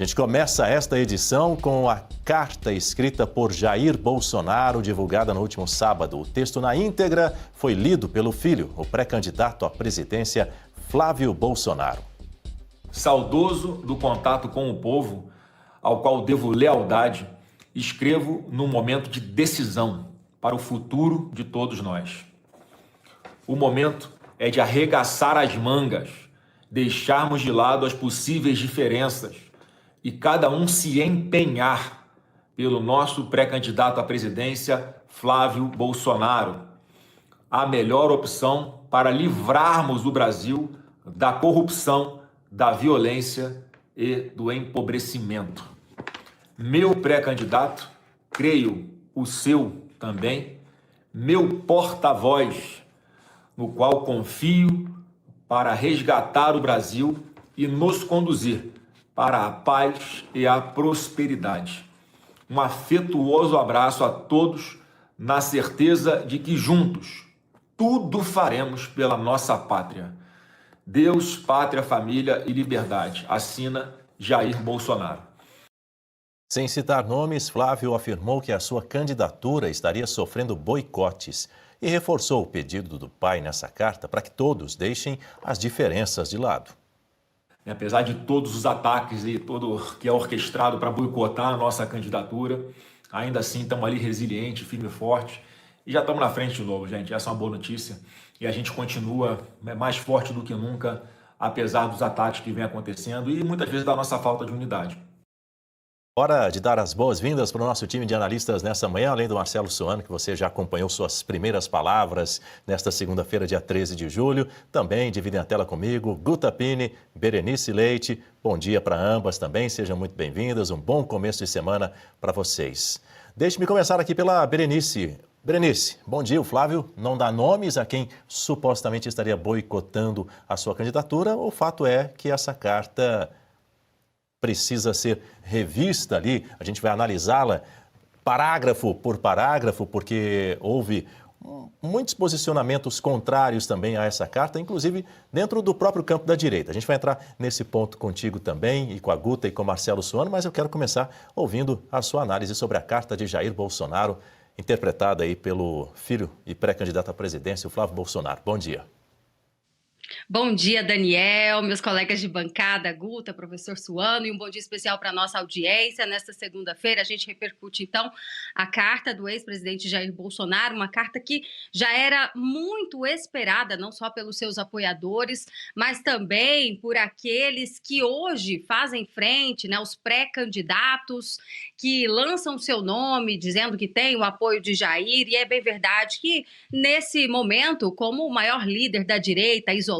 A gente começa esta edição com a carta escrita por Jair Bolsonaro, divulgada no último sábado. O texto na íntegra foi lido pelo filho, o pré-candidato à presidência, Flávio Bolsonaro. Saudoso do contato com o povo, ao qual devo lealdade, escrevo num momento de decisão para o futuro de todos nós. O momento é de arregaçar as mangas, deixarmos de lado as possíveis diferenças e cada um se empenhar pelo nosso pré-candidato à presidência, Flávio Bolsonaro, a melhor opção para livrarmos o Brasil da corrupção, da violência e do empobrecimento. Meu pré-candidato, creio o seu também, meu porta-voz, no qual confio para resgatar o Brasil e nos conduzir para a paz e a prosperidade. Um afetuoso abraço a todos, na certeza de que juntos tudo faremos pela nossa pátria. Deus, pátria, família e liberdade. Assina Jair Bolsonaro. Sem citar nomes, Flávio afirmou que a sua candidatura estaria sofrendo boicotes e reforçou o pedido do pai nessa carta para que todos deixem as diferenças de lado. Apesar de todos os ataques e tudo que é orquestrado para boicotar a nossa candidatura, ainda assim estamos ali resilientes, firme e forte. E já estamos na frente de novo, gente. Essa é uma boa notícia. E a gente continua mais forte do que nunca, apesar dos ataques que vem acontecendo e muitas vezes da nossa falta de unidade. Hora de dar as boas-vindas para o nosso time de analistas nessa manhã, além do Marcelo Suano, que você já acompanhou suas primeiras palavras nesta segunda-feira, dia 13 de julho. Também dividem a tela comigo, Guta Pini, Berenice Leite. Bom dia para ambas também, sejam muito bem-vindas. Um bom começo de semana para vocês. Deixe-me começar aqui pela Berenice. Berenice, bom dia. O Flávio não dá nomes a quem supostamente estaria boicotando a sua candidatura. O fato é que essa carta precisa ser revista ali, a gente vai analisá-la parágrafo por parágrafo, porque houve muitos posicionamentos contrários também a essa carta, inclusive dentro do próprio campo da direita. A gente vai entrar nesse ponto contigo também, e com a Guta e com o Marcelo Suano, mas eu quero começar ouvindo a sua análise sobre a carta de Jair Bolsonaro, interpretada aí pelo filho e pré-candidato à presidência, o Flávio Bolsonaro. Bom dia. Bom dia, Daniel, meus colegas de bancada, Guta, professor Suano, e um bom dia especial para a nossa audiência. Nesta segunda-feira, a gente repercute, então, a carta do ex-presidente Jair Bolsonaro, uma carta que já era muito esperada, não só pelos seus apoiadores, mas também por aqueles que hoje fazem frente, né, os pré-candidatos que lançam seu nome, dizendo que tem o apoio de Jair, e é bem verdade que, nesse momento, como o maior líder da direita, isolado,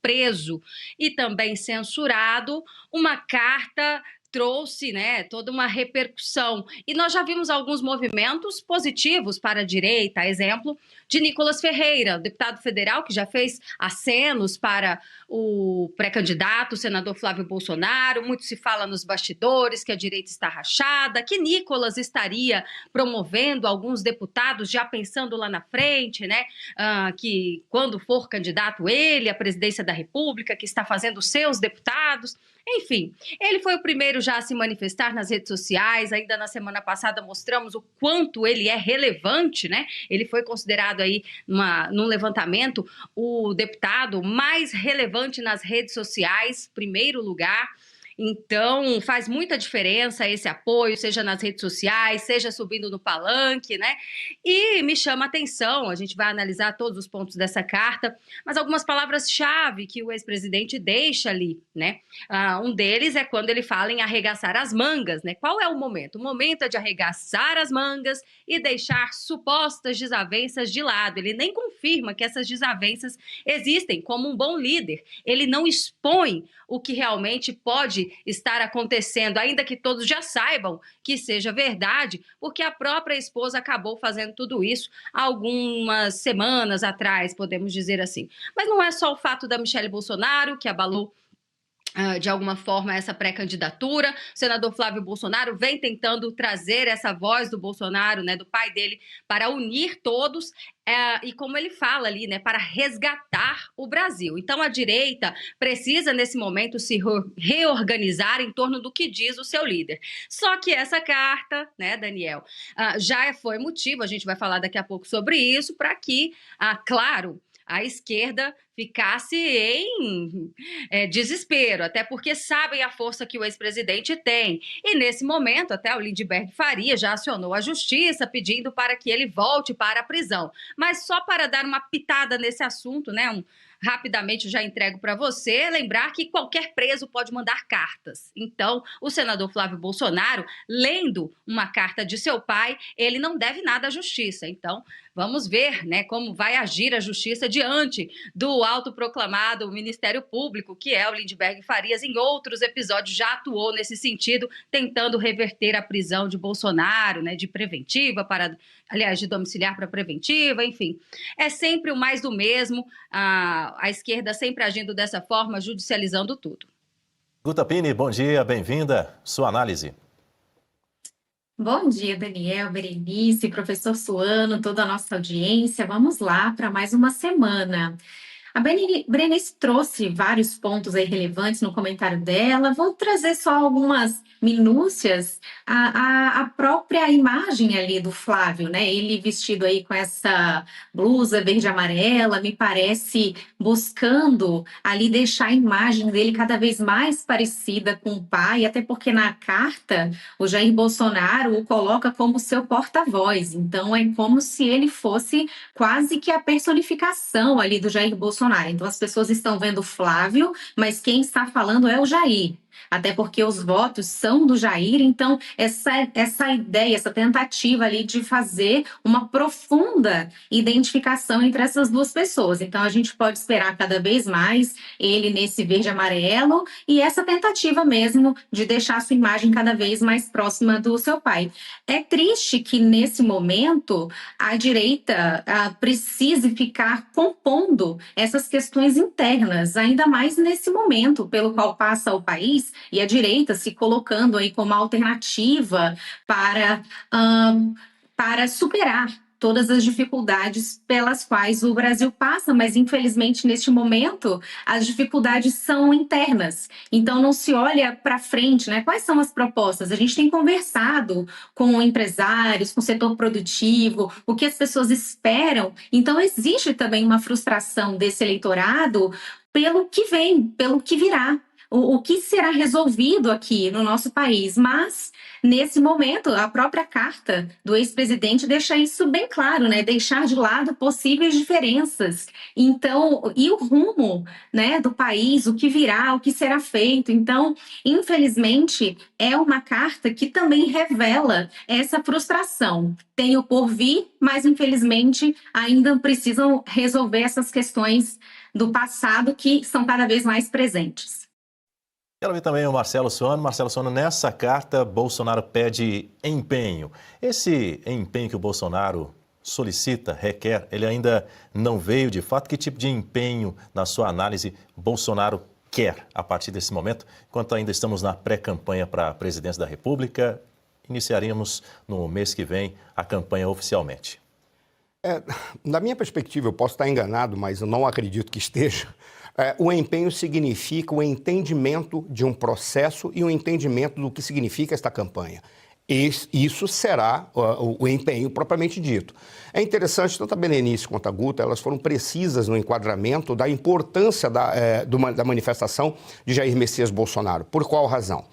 preso e também censurado, uma carta trouxe, né, toda uma repercussão. E nós já vimos alguns movimentos positivos para a direita, exemplo de Nicolas Ferreira, deputado federal, que já fez acenos para o pré-candidato, o senador Flávio Bolsonaro. Muito se fala nos bastidores que a direita está rachada, que Nicolas estaria promovendo alguns deputados, já pensando lá na frente, né, que quando for candidato ele à presidência da República, que está fazendo seus deputados. Enfim, ele foi o primeiro já a se manifestar nas redes sociais. Ainda na semana passada mostramos o quanto ele é relevante, né? Ele foi considerado aí num levantamento o deputado mais relevante nas redes sociais, primeiro lugar. Então, faz muita diferença esse apoio, seja nas redes sociais, seja subindo no palanque, né? E me chama a atenção, a gente vai analisar todos os pontos dessa carta, mas algumas palavras-chave que o ex-presidente deixa ali, né? Um deles é quando ele fala em arregaçar as mangas, né? Qual é o momento? O momento é de arregaçar as mangas e deixar supostas desavenças de lado. Ele nem confirma que essas desavenças existem como um bom líder. Ele não expõe o que realmente pode estar acontecendo, ainda que todos já saibam que seja verdade, porque a própria esposa acabou fazendo tudo isso há algumas semanas atrás, podemos dizer assim. Mas não é só o fato da Michelle Bolsonaro, que abalou de alguma forma, essa pré-candidatura. O senador Flávio Bolsonaro vem tentando trazer essa voz do Bolsonaro, né, do pai dele, para unir todos, e como ele fala ali, né, para resgatar o Brasil. Então, a direita precisa, nesse momento, se reorganizar em torno do que diz o seu líder. Só que essa carta, né, Daniel, já foi motivo, a gente vai falar daqui a pouco sobre isso, para que, claro, a esquerda ficasse em desespero, até porque sabem a força que o ex-presidente tem. E, nesse momento, até o Lindenberg Faria já acionou a justiça pedindo para que ele volte para a prisão. Mas só para dar uma pitada nesse assunto, né, rapidamente já entrego para você, lembrar que qualquer preso pode mandar cartas. Então, o senador Flávio Bolsonaro, lendo uma carta de seu pai, ele não deve nada à justiça. Então, vamos ver, né, como vai agir a justiça diante do autoproclamado Ministério Público, que é o Lindenberg Farias. Em outros episódios já atuou nesse sentido, tentando reverter a prisão de Bolsonaro, né, de preventiva para, aliás, de domiciliar para preventiva, enfim. É sempre o mais do mesmo, a esquerda sempre agindo dessa forma, judicializando tudo. Guta Pini, bom dia, bem-vinda. Sua análise. Bom dia, Daniel, Berenice, professor Suano, toda a nossa audiência. Vamos lá para mais uma semana. A Berenice trouxe vários pontos aí relevantes no comentário dela. Vou trazer só algumas minúcias. A própria imagem ali do Flávio, né? Ele vestido aí com essa blusa verde e amarela, me parece buscando ali deixar a imagem dele cada vez mais parecida com o pai, até porque na carta o Jair Bolsonaro o coloca como seu porta-voz. Então é como se ele fosse quase que a personificação ali do Jair Bolsonaro. Então as pessoas estão vendo o Flávio, mas quem está falando é o Jair. Até porque os votos são do Jair, então essa ideia, essa tentativa ali de fazer uma profunda identificação entre essas duas pessoas. Então a gente pode esperar cada vez mais ele nesse verde e amarelo e essa tentativa mesmo de deixar a sua imagem cada vez mais próxima do seu pai. É triste que nesse momento a direita precise ficar compondo essas questões internas, ainda mais nesse momento pelo qual passa o país, e a direita se colocando aí como alternativa para superar todas as dificuldades pelas quais o Brasil passa, mas infelizmente neste momento as dificuldades são internas, então não se olha para frente, né? Quais são as propostas? A gente tem conversado com empresários, com o setor produtivo, o que as pessoas esperam, então existe também uma frustração desse eleitorado pelo que vem, pelo que virá. O que será resolvido aqui no nosso país, mas nesse momento a própria carta do ex-presidente deixa isso bem claro, né? Deixar de lado possíveis diferenças. Então, e o rumo, né, do país, o que virá, o que será feito. Então, infelizmente, é uma carta que também revela essa frustração. Tem o por vir, mas infelizmente ainda precisam resolver essas questões do passado que são cada vez mais presentes. Quero ver também o Marcelo Suano. Marcelo Suano, nessa carta, Bolsonaro pede empenho. Esse empenho que o Bolsonaro solicita, requer, ele ainda não veio de fato? Que tipo de empenho, na sua análise, Bolsonaro quer a partir desse momento? Enquanto ainda estamos na pré-campanha para a presidência da República, iniciaríamos no mês que vem a campanha oficialmente. Da minha perspectiva, eu posso estar enganado, mas eu não acredito que esteja. O empenho significa o entendimento de um processo e o entendimento do que significa esta campanha. Isso será o empenho propriamente dito. É interessante, tanto a Berenice quanto a Guta, elas foram precisas no enquadramento da importância da manifestação de Jair Messias Bolsonaro. Por qual razão?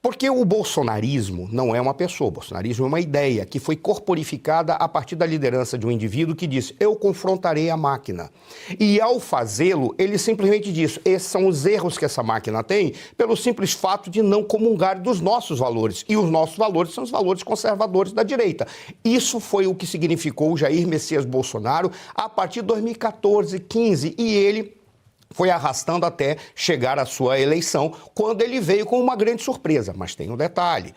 Porque o bolsonarismo não é uma pessoa, o bolsonarismo é uma ideia que foi corporificada a partir da liderança de um indivíduo que disse: eu confrontarei a máquina. E ao fazê-lo, ele simplesmente disse: esses são os erros que essa máquina tem, pelo simples fato de não comungar dos nossos valores. E os nossos valores são os valores conservadores da direita. Isso foi o que significou o Jair Messias Bolsonaro a partir de 2014, 15, e ele foi arrastando até chegar à sua eleição, quando ele veio com uma grande surpresa. Mas tem um detalhe: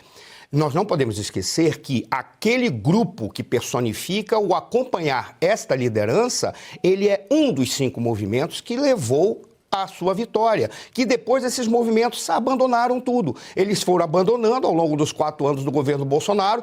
nós não podemos esquecer que aquele grupo que personifica o acompanhar esta liderança, ele é um dos 5 movimentos que levou à sua vitória, que depois esses movimentos abandonaram tudo. Eles foram abandonando ao longo dos 4 anos do governo Bolsonaro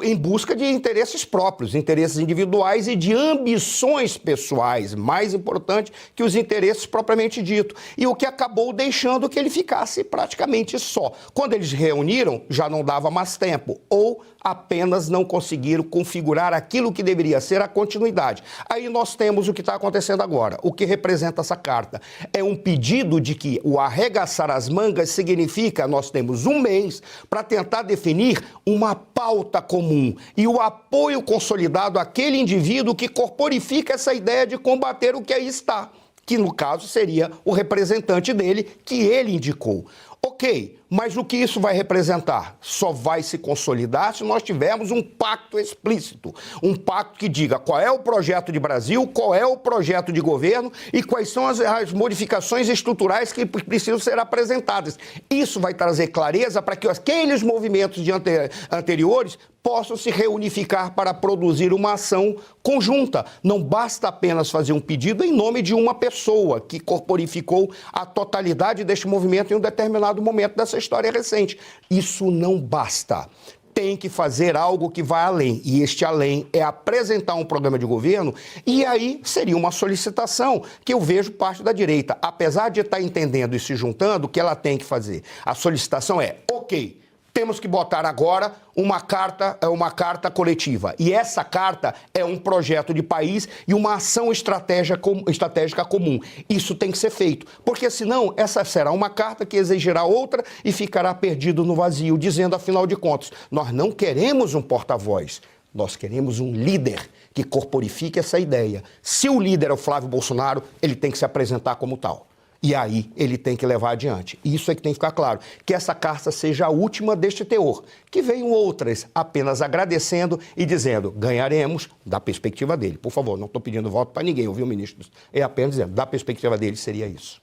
em busca de interesses próprios, interesses individuais e de ambições pessoais, mais importante que os interesses propriamente dito. E o que acabou deixando que ele ficasse praticamente só. Quando eles reuniram, já não dava mais tempo, ou apenas não conseguiram configurar aquilo que deveria ser a continuidade. Aí nós temos o que está acontecendo agora. O que representa essa carta? É um pedido de que o arregaçar as mangas significa nós temos um mês para tentar definir uma pauta comum e o apoio consolidado àquele indivíduo que corporifica essa ideia de combater o que aí está, que no caso seria o representante dele, que ele indicou. Ok, mas o que isso vai representar? Só vai se consolidar se nós tivermos um pacto explícito. Um pacto que diga qual é o projeto de Brasil, qual é o projeto de governo e quais são as modificações estruturais que precisam ser apresentadas. Isso vai trazer clareza para que aqueles movimentos anteriores possam se reunificar para produzir uma ação conjunta. Não basta apenas fazer um pedido em nome de uma pessoa que corporificou a totalidade deste movimento em um determinado momento dessa história recente. Isso não basta. Tem que fazer algo que vai além. E este além é apresentar um programa de governo e aí seria uma solicitação que eu vejo parte da direita. Apesar de estar entendendo e se juntando, o que ela tem que fazer? A solicitação é, ok, temos que botar agora uma carta coletiva. E essa carta é um projeto de país e uma ação estratégica comum. Isso tem que ser feito, porque senão essa será uma carta que exigirá outra e ficará perdido no vazio, dizendo, afinal de contas, nós não queremos um porta-voz, nós queremos um líder que corporifique essa ideia. Se o líder é o Flávio Bolsonaro, ele tem que se apresentar como tal. E aí ele tem que levar adiante. Isso é que tem que ficar claro. Que essa carta seja a última deste teor. Que venham outras apenas agradecendo e dizendo, ganharemos, da perspectiva dele. Por favor, não estou pedindo voto para ninguém, ouviu, ministro? É apenas dizendo, da perspectiva dele seria isso.